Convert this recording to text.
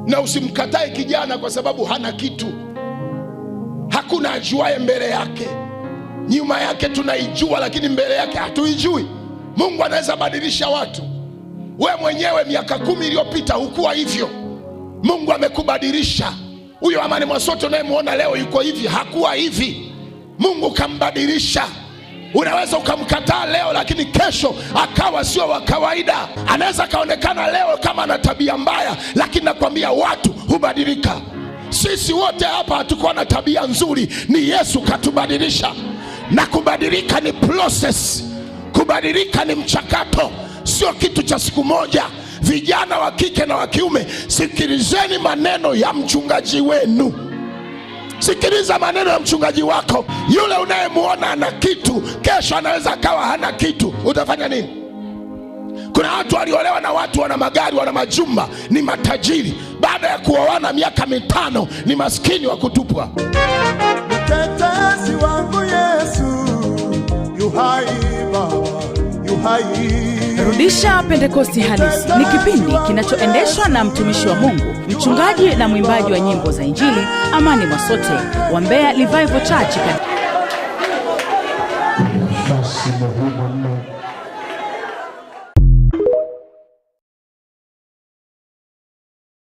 Na usimkatae kijana kwa sababu hana kitu. Hakuna ajuaye mbele yake. Nyuma yake tunaijua, lakini mbele yake hatuijui. Mungu anaweza badilisha watu. We mwenyewe miaka 10 iliyopita hukuwa hivyo, Mungu amekubadilisha. Huyo Amani Mwasoto unayemuona leo yuko hivi, hakuwa hivi, Mungu kambadilisha. Unaweza ukamkataa leo, lakini kesho akawa sio wa kawaida. Anaweza kaonekana leo kama ana tabia mbaya, lakini nakwambia watu hubadilika. Sisi wote hapa hatukuwa na tabia nzuri, ni Yesu katubadilisha. Na kubadilika ni process, kubadilika ni mchakato, sio kitu cha siku moja. Vijana wa kike na wa kiume, sikilizeni maneno ya mchungaji wenu. Sikiliza maneno ya mchungaji wako. Yule unayemuona ana kitu, kesho anaweza akawa hana kitu. Utafanya nini? Kuna watu waliolewa na watu wana magari, wana majumba, ni matajiri. Baada ya kuoana miaka 5 ni maskini wa kutupwa. Mtetezi wangu Yesu yu hai Baba, yu hai. Rudisha Pentekoste Halisi ni kipindi kinachoendeshwa na mtumishi wa Mungu, mchungaji na mwimbaji wa nyimbo za Injili Amani Mwasote wa Mbeya Revival Church. Basi muhimu